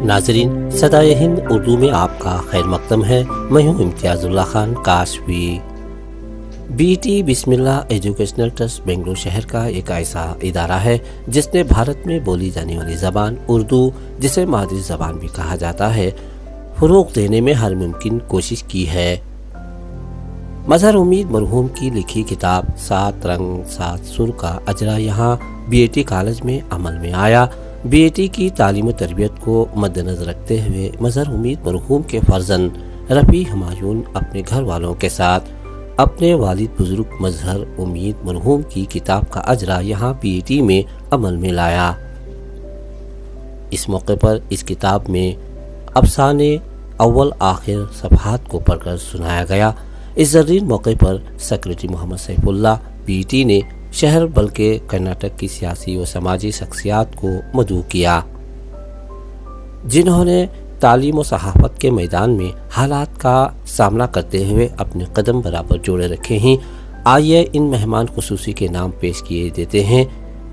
ناظرین، صدائے ہند اردو میں آپ کا خیر مقدم ہے۔ میں ہوں امتیاز اللہ خان کاشوی۔ بی ٹی بسم اللہ ایجوکیشنل ٹرسٹ بنگلور شہر کا ایک ایسا ادارہ ہے جس نے بھارت میں بولی جانے والی زبان اردو، جسے مادری زبان بھی کہا جاتا ہے، فروغ دینے میں ہر ممکن کوشش کی ہے۔ مظہر امید مرحوم کی لکھی کتاب 7 رنگ 7 سر کا اجرا یہاں بی اے ٹی کالج میں عمل میں آیا۔ بی اے ٹی کی تعلیم و تربیت کو مد نظر رکھتے ہوئے مظہر امید مرحوم کے فرزند رفیع ہمایون اپنے گھر والوں کے ساتھ اپنے والد بزرگ مظہر امید مرحوم کی کتاب کا اجرا یہاں بی اے ٹی میں عمل میں لایا۔ اس موقع پر اس کتاب میں افسانے اول آخر صفحات کو پڑھ کر سنایا گیا۔ اس زرین موقع پر سیکریٹری محمد سیف اللہ بی ٹی نے شہر بلکہ کرناٹک کی سیاسی و سماجی شخصیات کو مدعو کیا، جنہوں نے تعلیم و صحافت کے میدان میں حالات کا سامنا کرتے ہوئے اپنے قدم برابر جوڑے رکھے ہیں۔ آئیے ان مہمان خصوصی کے نام پیش کیے دیتے ہیں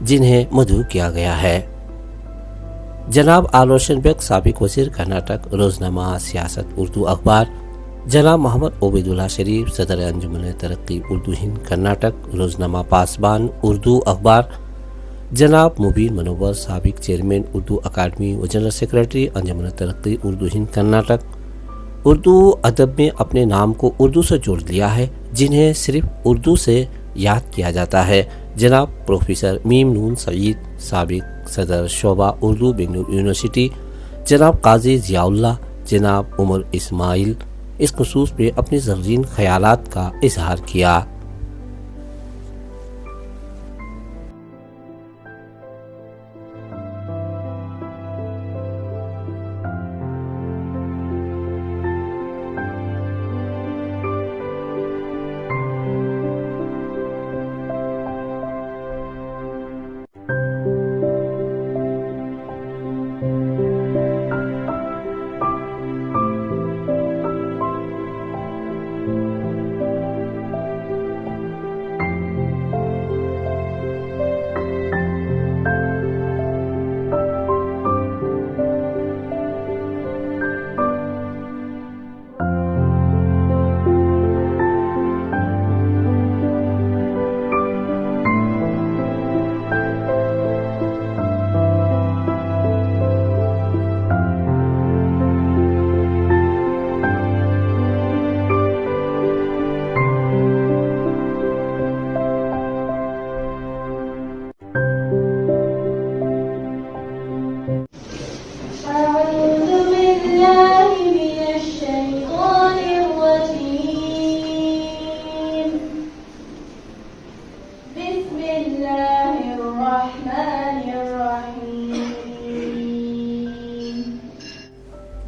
جنہیں مدعو کیا گیا ہے۔ جناب آر روشن بیگ، سابق وزیر کرناٹک، روزنامہ سیاست اردو اخبار۔ جناب محمد عبید اللہ شریف، صدر انجمن ترقی اردو ہند کرناٹک، روزنامہ پاسبان اردو اخبار۔ جناب مبین منور، سابق چیئرمین اردو اکیڈمی و جنرل سیکرٹری انجمن ترقی اردو ہند کرناٹک۔ اردو ادب میں اپنے نام کو اردو سے جوڑ لیا ہے، جنہیں صرف اردو سے یاد کیا جاتا ہے۔ جناب پروفیسر میم نون سعید، سابق صدر شعبہ اردو بنگلور یونیورسٹی۔ جناب قاضی ضیاء اللہ، جناب عمر اسماعیل اس خصوص پہ اپنے زرین خیالات کا اظہار کیا۔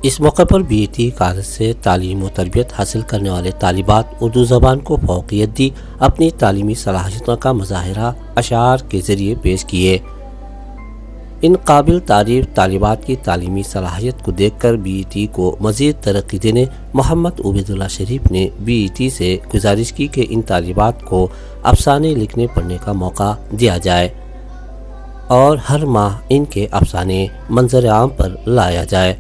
اس موقع پر بی اے ٹی کالج سے تعلیم و تربیت حاصل کرنے والے طالبات اردو زبان کو فوقیت دی، اپنی تعلیمی صلاحیتوں کا مظاہرہ اشعار کے ذریعے پیش کیے۔ ان قابل تعریف طالبات کی تعلیمی صلاحیت کو دیکھ کر بی اے ٹی کو مزید ترقی دینے محمد عبید اللہ شریف نے بی اے ٹی سے گزارش کی کہ ان طالبات کو افسانے لکھنے پڑھنے کا موقع دیا جائے اور ہر ماہ ان کے افسانے منظر عام پر لایا جائے۔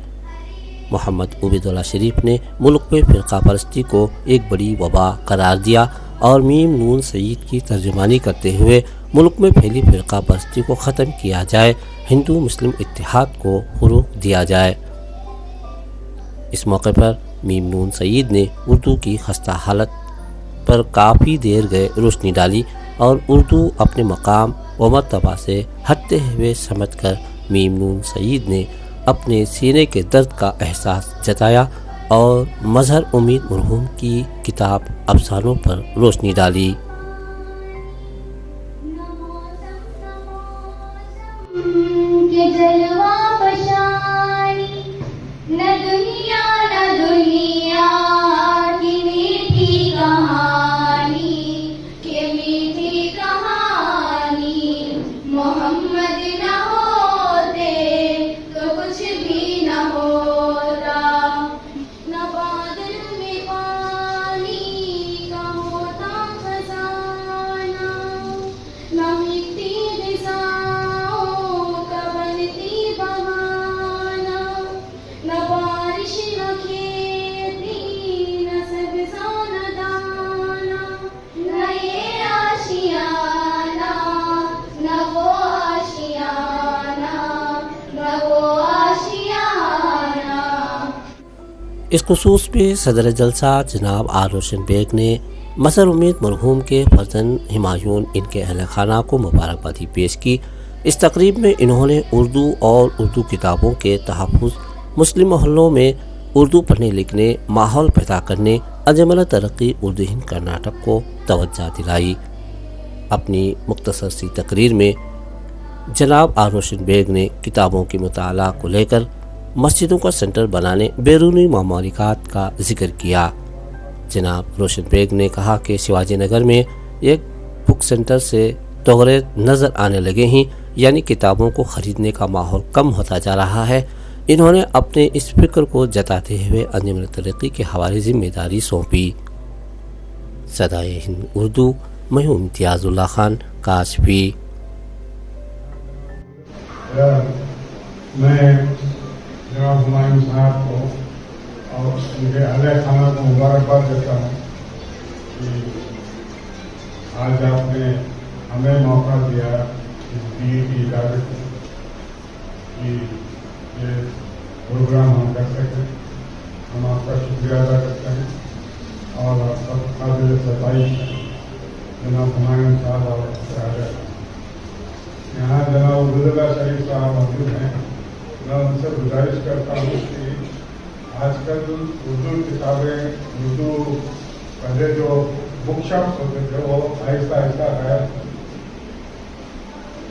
محمد عبید اللہ شریف نے ملک میں فرقہ پرستی کو ایک بڑی وبا قرار دیا اور میم نون سعید کی ترجمانی کرتے ہوئے ملک میں پھیلی فرقہ پرستی کو ختم کیا جائے، ہندو مسلم اتحاد کو فروغ دیا جائے۔ اس موقع پر میم نون سعید نے اردو کی خستہ حالت پر کافی دیر گئے روشنی ڈالی اور اردو اپنے مقام و مرتبہ سے ہٹتے ہوئے سمجھ کر میم نون سعید نے اپنے سینے کے درد کا احساس جتایا اور مظہر امید مرحوم کی کتاب افسانوں پر روشنی ڈالی۔ اس خصوص پہ صدر جلسہ جناب آر روشن بیگ نے مسر امید مرحوم کے فرزند ہمایون ان کے اہل خانہ کو مبارکبادی پیش کی۔ اس تقریب میں انہوں نے اردو اور اردو کتابوں کے تحفظ، مسلم محلوں میں اردو پڑھنے لکھنے، ماحول پیدا کرنے، انجمن ترقی اردو ہند کرناٹک کو توجہ دلائی۔ اپنی مختصر سی تقریر میں جناب آر روشن بیگ نے کتابوں کے مطالعہ کو لے کر مسجدوں کا سینٹر بنانے بیرونی ممالکات کا ذکر کیا۔ جناب روشن بیگ نے کہا کہ شیواجی نگر میں ایک بک سینٹر سے توغرے نظر آنے لگے ہیں، یعنی کتابوں کو خریدنے کا ماحول کم ہوتا جا رہا ہے۔ انہوں نے اپنے اس فکر کو جتاتے ہوئے انجمن ترقی کے حوالے ذمہ داری سونپی۔ صدائے ہند اردو، میں ہوں امتیاز اللہ خان کاشفی۔ میں جناب ہمایوں صاحب کو اور ان کے اہل خانہ کو مبارکباد دیتا ہوں کہ آج آپ نے ہمیں موقع دیا اس بی کی اجازت کہ یہ پروگرام ہم کر سکیں۔ ہم آپ کا شکریہ ادا کرتے ہیں اور آپ سب قابل ستائش ہیں جناب ہمایوں صاحب اور اہل خانہ۔ یہاں جناب عبداللہ شریف صاحب موجود ہیں، میں ان سے گزارش کرتا ہوں کہ آج کل اردو کتابیں، اردو پہلے جو بک شاپس ہوتے تھے وہ آہستہ آہستہ غائب۔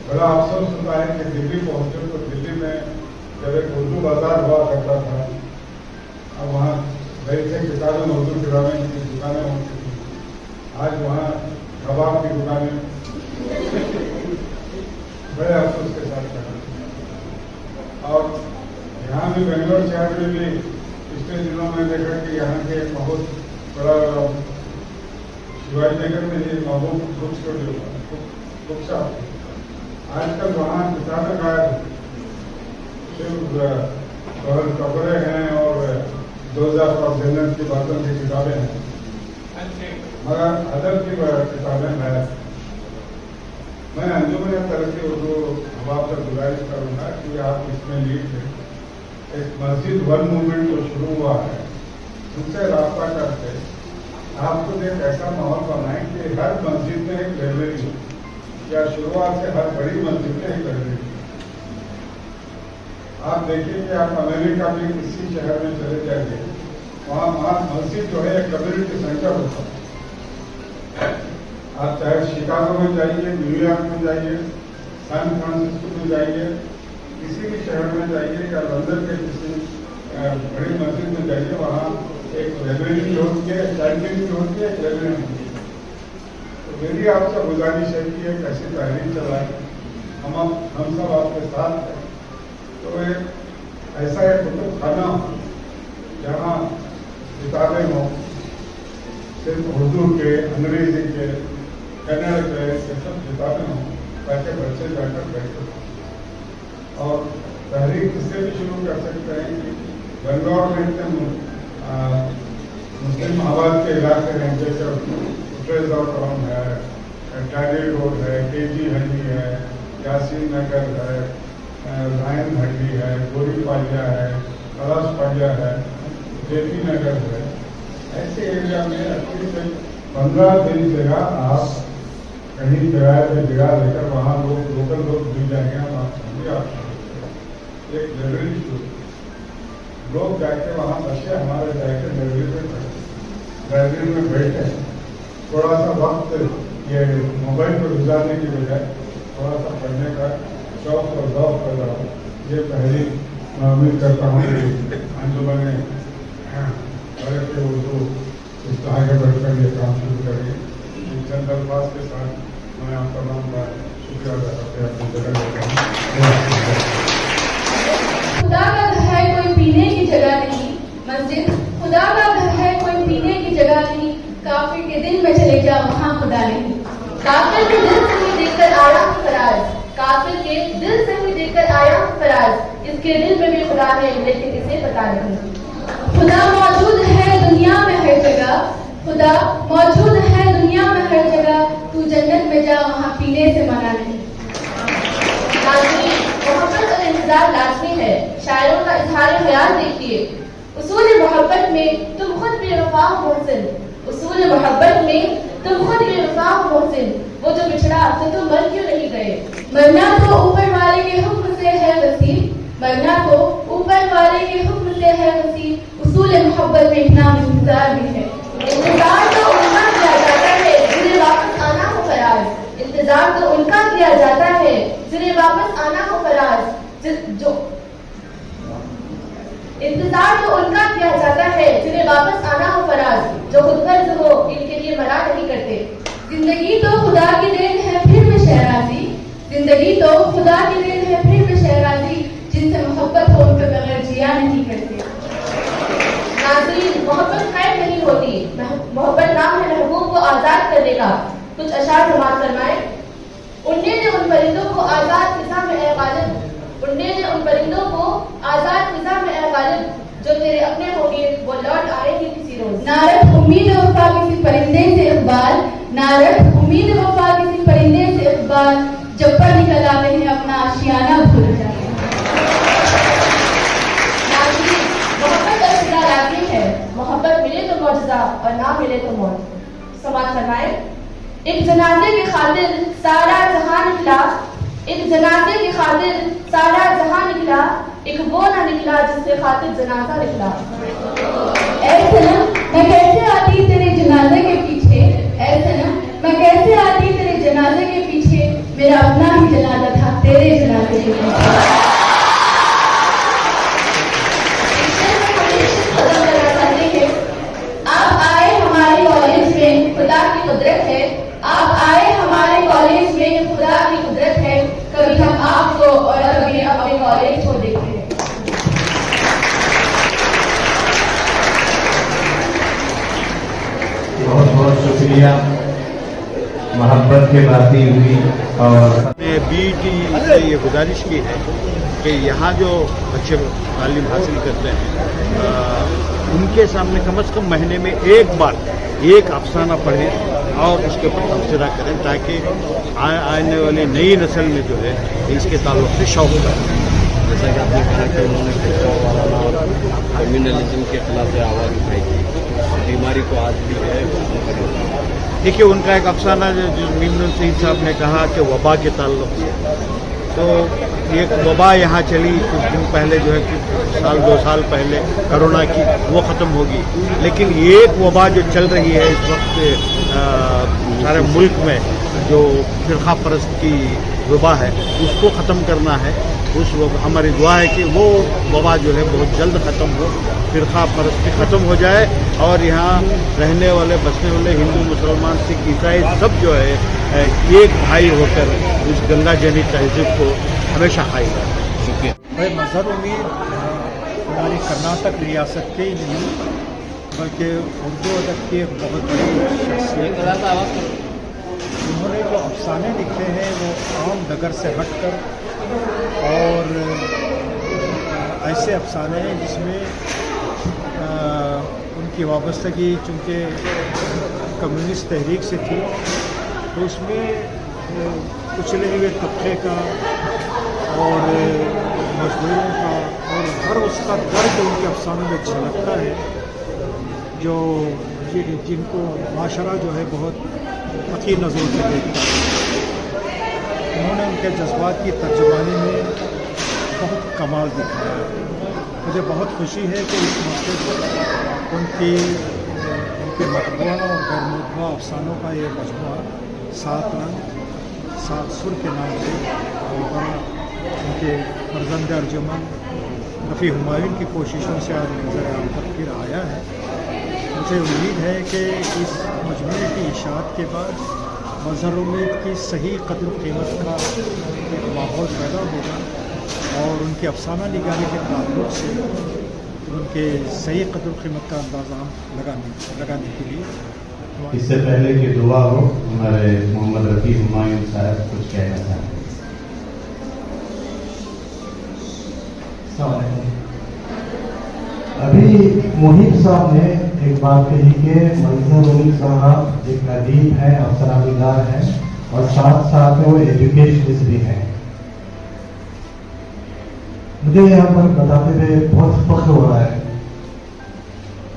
بڑا افسوس ہوتا ہے کہ دلی پہنچے تو دلی میں جب ایک اردو بازار ہوا کرتا تھا، اب وہاں بہت سے کتابیں، اردو کتابیں کی دکانیں ہوتی تھیں، آج وہاں کباب کی دکانیں بڑے افسوس کے ساتھ کرنا۔ اور یہاں بھی بنگلور شہر میں بھی پچھلے دنوں میں دیکھا کہ یہاں کے بہت بڑا شیواجی نگر میں یہ محبوب بک شاپ، آج کل وہاں کتابیں غائب، صرف کپڑے ہیں اور 2000 جنرل کی باتوں کی کتابیں ہیں، مگر ادب کی کتابیں غائب۔ میں انجمن ترقی اردو آپ سے گزارش کروں گا کہ آپ اس میں لیڈ ہیں۔ ایک مسجد ون موومنٹ جو شروع ہوا ہے، ان سے رابطہ کر کے آپ کو ایک ایسا ماحول بنائیں کہ ہر مسجد میں ایک لائبریری ہو، یا شروعات سے ہر بڑی مسجد میں ایک لائبریری ہو۔ آپ دیکھیں کہ آپ امریکہ میں کسی شہر میں چلے جائیے، وہاں مسجد جو ہے ایک کمیونٹی سینٹر ہوتا ہے۔ آپ چاہے شکاگو میں جائیے، نیو یارک میں جائیے، سان فرانسسکو میں جائیے، کسی بھی شہر میں جائیے یا لندن کے کسی بڑی مسجد میں جائیے، وہاں ایک لائبریری ہوتی ہے، ایک کینٹین ہوتی ہے، ایک لائبریری ہوتی ہے۔ تو میری آپ سے گزارش ہے کہ ایک ایسی تحریک چلائیں، ہم سب آپ کے ساتھ ہیں، تو ایک ایسا ایک کتب خانہ ہو جہاں کتابیں ہوں، صرف اردو کے، انگریزی کے، کنڑ کے، یہ سب کتابیں ہوں، تاکہ بچے جا کر بیٹھے۔ اور تحریک اس سے بھی شروع کر سکتے ہیں کہ بنگلور میں اتنے مسلم آباد کے علاقے ہیں، جیسے ٹاؤن ہے، ٹائیڈل روڈ ہے، کے جی ہنڈی ہے، یاسین نگر ہے، لائن ہنڈی ہے، گوری پالیا ہے، کلاش پالیا ہے، جے پی نگر ہے۔ ایسے ایریا میں 15 دن جگہ آپ کہیں کرایہ پہ جگہ لے کر وہاں لوکل لوگ مل جائیں گے، آپ ایک لائبریری شروع، لوگ جا کے وہاں بچے ہمارے جا کے لائبریری میں بیٹھے، تھوڑا سا وقت یہ موبائل پر گزارنے کی بجائے تھوڑا سا پڑھنے کا شوق اور ذوق پیدا ہو۔ یہ تحریک میں امید کرتا ہوں کہ انجمن ترقی اردو اس طرح آگے بڑھ کر یہ کام شروع کریں۔ چند الفاظ کے ساتھ میں آپ تمام کا شکریہ ادا کرتے ہیں، اپنی جگہ لیتا ہوں۔ خدا کا گھر ہے کوئی پینے کی جگہ نہیں، مسجد خدا کا گھر ہے کوئی پینے کی جگہ نہیں، کافر کے دل میں چلے جا وہاں خدا نہیں۔ کافر کے دل سے ہی دیکھ کر آیا ہوں فراز، کافر کے دل سے ہی دیکھ کر آیا ہوں فراز، اس کے دل میں بھی خدا ہے لیکن اسے پتا نہیں۔ خدا موجود ہے دنیا میں ہر جگہ، خدا موجود ہے دنیا میں ہر جگہ، تو جنت میں جا وہاں پینے سے منع نہیں۔ لازمی محبت اور انتظار لازمی ہے، شاعروں کا اظہار خیال دیکھیے، اصول محبت میں تم خود بے وفا ہو محسن، اصول محبت میں تم خود بے وفا ہو محسن، وہ جو بچھڑا تو تم مر کیوں نہیں گئے؟ مرنا تو اوپر والے کے حکم سے ہے وسیع، مرنا تو اوپر والے کے حکم سے ہے وسیع، اصول محبت میں اتنا انتظار بھی ہے۔ انتظار تو ان کا کیا جاتا ہے جنہیں واپس آنا ہو فراز، انتظار تو ان کا کیا جاتا ہے جنہیں واپس آنا ہو فراز، جو انتظار تو ان کا کیا جاتا ہے جنہیں واپس آنا ہو فراز، جو خود غرض ہو ان کے لیے مرا نہیں کرتے۔ زندگی تو خدا کی دین ہے پھر بھی شہرازی، زندگی تو خدا کی دین ہے پھر بھی شہرازی، جن سے محبت ہو ان کے بغیر جیا نہیں کرتے۔ ناظرین، محبت خیر نہیں ہوتی، محبت نام ہے محبوب کو آزاد کرنے کا۔ کچھ اشعار سماعت فرمائیں۔ انڈے نے ان پرندوں کو آزاد فضا میں اے غالب، انڈے نے ان پرندوں کو آزاد فضا میں اے غالب، جو تیرے اپنے ہوں گے وہ لوٹ آئے گی کسی روز۔ نارد امید وفا کسی پرندے سے اقبال، نارد امید وفا کسی پرندے سے اقبال، جب پر نکل آتے ہیں اپنا آشیانہ بھول جاتے ہیں۔ ناظرین، محبت اور خدا لازمی ہے، محبت ملے تو معجزہ اور نہ ملے تو موت۔ سماعت فرمائیں۔ ایک جنازے کی خاطر سارا جہاں نکلا، ایک جنازے کی خاطر سارا جہاں نکلا، ایک وہ نہ نکلا جس سے خاطر جنازہ نکلا۔ اے صنم میں کیسے آتی تیرے جنازے کے پیچھے، اے صنم میں کیسے آتی تیرے جنازے کے پیچھے، میرا اپنا ہی جنازہ تھا تیرے جنازے کے پیچھے۔ آپ آئے ہمارے کالج میں خدا کی قدرت ہے، آپ آئے ہمارے کالج میں خدا کی قدرت ہے، کبھی ہم آپ کو اور کبھی اپنے کالج کو دیکھتے ہیں۔ بہت بہت شکریہ، محبت کی باتیں ہوئی، اور میں بی ٹی سے یہ گزارش کی ہے کہ یہاں جو بچے تعلیم حاصل کرتے ہیں ان کے سامنے کم از کم مہینے میں ایک بار ایک افسانہ پڑھیں اور اس کے اوپر تبصرہ کریں، تاکہ آنے والی نئی نسل میں جو ہے اس کے تعلق سے شوق کریں۔ جیسا کہ آپ نے کہا کہ انہوں نے بھیدبھاؤ وارانہ اور کمیونلزم کے خلاف آواز اٹھائی تھی، بیماری کو آج بھی ہے۔ دیکھیے، ان کا ایک افسانہ جو میم الحسین صاحب نے کہا کہ وبا کے تعلق سے، تو ایک وبا یہاں چلی کچھ دن پہلے، جو ہے کہ سال دو سال پہلے کرونا کی، وہ ختم ہوگی، لیکن ایک وبا جو چل رہی ہے اس وقت سارے ملک میں، جو فرقہ پرست کی وبا ہے، اس کو ختم کرنا ہے۔ ہماری دعا ہے کہ وہ وبا جو ہے بہت جلد ختم ہو، فرقہ پرستی ختم ہو جائے، اور یہاں رہنے والے بسنے والے ہندو مسلمان سکھ عیسائی سب جو ہے ایک بھائی ہو کر اس گنگا جنی تہذیب کو ہمیشہ قائم رکھیں۔ شکریہ۔ مظہر امید ہماری کرناٹک ریاست کے ہی نہیں بلکہ اردو ادب کی ایک بہت بڑی شخصیت ہے۔ انہوں نے جو افسانے لکھے ہیں وہ عام ڈگر سے ہٹ کر اور ایسے افسانے ہیں جس میں ان کی وابستگی چونکہ کمیونسٹ تحریک سے تھی، تو اس میں کچلے ہوئے طبقے کا اور مزدوروں کا اور ہر اس کا درد ان کے افسانوں میں جھلکتا ہے، جو جن کو معاشرہ جو ہے بہت فقیر نظروں سے دیکھتا ہے۔ انہوں نے ان کے جذبات کی ترجمانی میں بہت کمال دکھایا۔ مجھے بہت خوشی ہے کہ اس موقع پر ان کے مطبوعہ اور غیر مطبوعہ افسانوں کا یہ مجموعہ 7 رنگ 7 سر کے نام سے ان کے فرزند ارجمن رفیع ہمایون کی کوششوں سے آج نظر عام پر پھر آیا ہے۔ مجھے امید ہے کہ اس مجموعے کی اشاعت کے بعد مظہر امید کی صحیح قدر و قیمت کا ایک ماحول پیدا ہوگا، اور ان کی افسانہ نگاری کے تعلق سے ان کے صحیح قدر و قیمت کا اندازہ لگانے کے لیے اس سے پہلے کہ دعا ہو، ہمارے محمد رفیع ہمایون صاحب کچھ کہنا چاہتے ہیں۔ السلام علیکم۔ ابھی محیط صاحب نے ایک بات کہی کہ مظہر امید صاحب ایک ادیب ہیں، افسانہ نگار ہیں، اور ساتھ ساتھ وہ ایجوکیشنسٹ بھی ہیں۔ مجھے یہاں پر بتاتے ہوئے بہت فخر ہو رہا ہے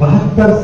72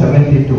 72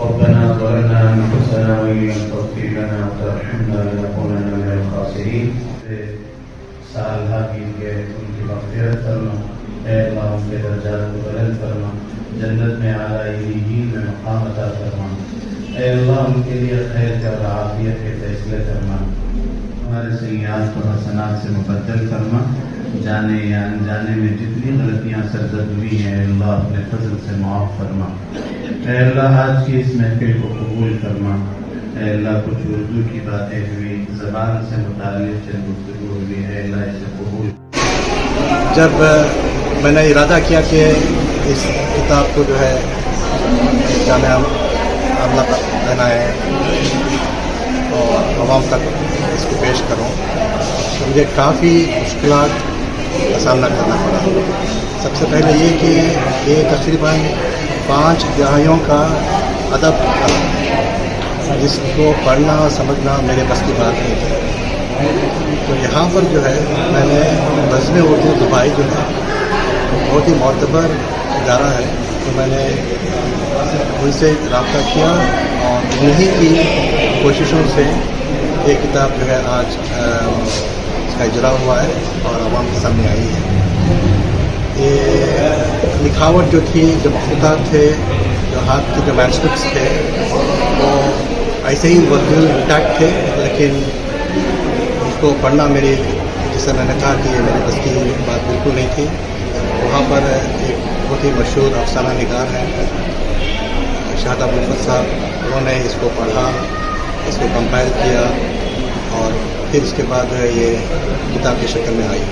ربنا ظلمنا انفسنا وان لم تغفر لنا وترحمنا لنكونن من الخاسرين. سال حاکم کے ان کی مغفرت کرنا، اے اللہ ان کے درجات کو بلند کرنا، جنت میں اعلیٰ علیین میں مقام عطا کرنا، اے اللہ ان کے لیے خیر کے اور عافیت کے فیصلے کرنا، ہمارے سیئات کو حسنات سے مبدل کرنا، جانے یا انجانے میں جتنی غلطیاں سرزد ہوئی ہیں اے اللہ اپنے فضل سے معاف فرما، اے اللہ آج کی اس محفل کو قبول فرما، اے اللہ کچھ اردو کی باتیں ہوئی، زبان سے متعلق چند گفتگو ہوئی، اے اللہ اسے قبول۔ جب میں نے ارادہ کیا کہ اس کتاب کو جو ہے جامعہ عاملہ بنائے اور عوام تک اس کو پیش کروں، تو مجھے کافی مشکلات کا سامنا کرنا پڑا۔ سب سے پہلے یہ کہ یہ تقریباً 5 دہائیوں کا ادب تھا، جس کو پڑھنا سمجھنا میرے بس کی بات نہیں تھی۔ تو یہاں پر جو ہے میں نے بزم اردو دبئی جو ہے بہت ہی معتبر ادارہ ہے، تو میں نے ان سے رابطہ کیا اور انہیں کی کوششوں سے یہ کتاب جو ہے آج اس کا اجرا ہوا ہے اور عوام کے سامنے آئی ہے۔ یہ لکھاوٹ جو تھی، جو مخطوطات تھے، جو ہاتھ کے جو مینuscripts تھے، وہ ایسے ہی اوریجنل انٹیکٹ تھے، لیکن اس کو پڑھنا میری، جیسے میں نے کہا کہ یہ میرے بس کی بات بالکل نہیں تھی۔ وہاں پر ایک بہت ہی مشہور افسانہ نگار ہیں شاداب الفت صاحب، انہوں نے اس کو پڑھا، اس کو کمپائل کیا اور پھر اس کے بعد جو ہے یہ کتاب کی شکل میں آئی۔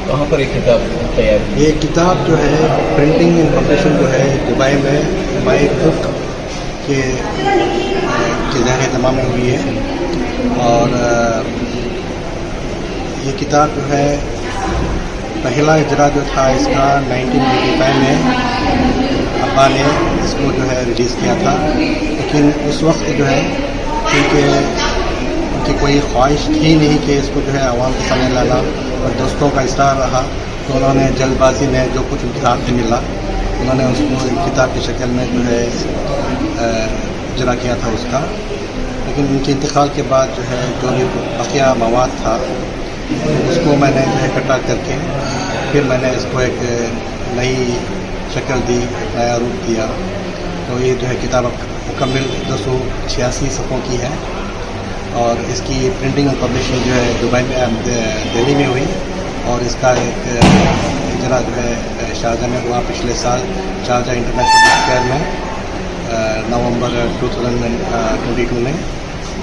کہاں پر ایک کتاب تیار کی؟ یہ کتاب جو ہے پرنٹنگ اینڈ پبلشنگ جو ہے دبئی میں مائی بک کے زیر اہتمام میں ہوئی ہے، اور یہ کتاب جو ہے پہلا اجرا جو تھا اس کا 1985 میں ابا نے اس کو جو ہے ریلیز کیا تھا، لیکن اس وقت جو ہے کیونکہ ان کی کوئی خواہش تھی نہیں کہ اس کو جو ہے عوام کے سامنے لانا، اور دوستوں کا اصرار رہا، تو انہوں نے جلد بازی میں جو کچھ ان کے ہاتھ میں ملا انہوں نے اس کو ایک کتاب کی شکل میں جو ہے اجرا کیا تھا اس کا۔ لیکن ان کے انتقال کے بعد جو ہے جو بھی بقیہ مواد تھا اس کو میں نے جو ہے اکٹھا کر کے پھر میں نے اس کو ایک نئی شکل دی، ایک نیا روپ دیا۔ تو یہ جو ہے کتاب مکمل 286 صفحوں کی ہے، اور اس کی پرنٹنگ اور پبلشنگ جو ہے دبئی میں، دہلی میں ہوئی، اور اس کا ایک اجرا جو ہے شارجہ میں ہوا پچھلے سال شارجہ انٹرنیشنل بک فیئر میں نومبر 2022 میں۔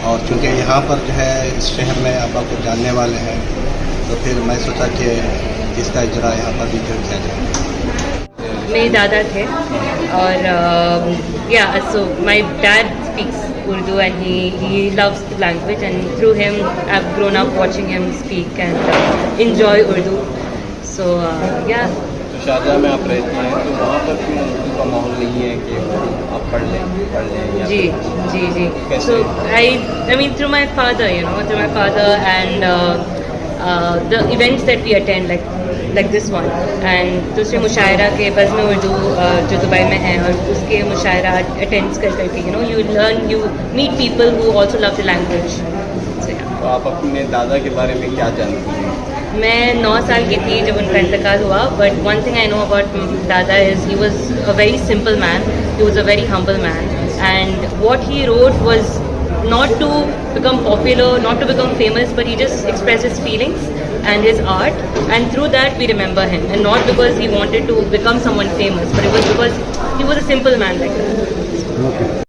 اور چونکہ یہاں پر جو ہے اس شہر میں ابا کو جاننے والے ہیں، تو پھر میں سوچا کہ اس کا اجرا یہاں پر بھی جو کیا جائے۔ میرے دادا تھے، اور so my dad speaks Urdu and he loves the language, and through him I've grown up watching him speak and enjoy Urdu. So تو شارجہ میں آپ رہتے ہیں، تو وہاں پر کوئی اردو کا ماحول نہیں ہے کہ آپ پڑھ لیں جی So I mean through my father, and the events that we attend like this one, and دوسرے مشاعرہ کے بزم اردو جو دبئی میں ہیں، اور اس کے مشاعرہ اٹینڈ کر کے you learn, you meet people who also love the language. تو آپ اپنے دادا کے بارے میں کیا جانتی ہیں؟ میں 9 سال کی تھی جب ان کا انتقال ہوا، but one thing I know about dada is he was a very simple man, he was a very humble man, and what he wrote was not to become popular, not to become famous, but he just expressed his feelings, and his art, and through that we remember him, and not because he wanted to become someone famous, but it was because he was a simple man like that.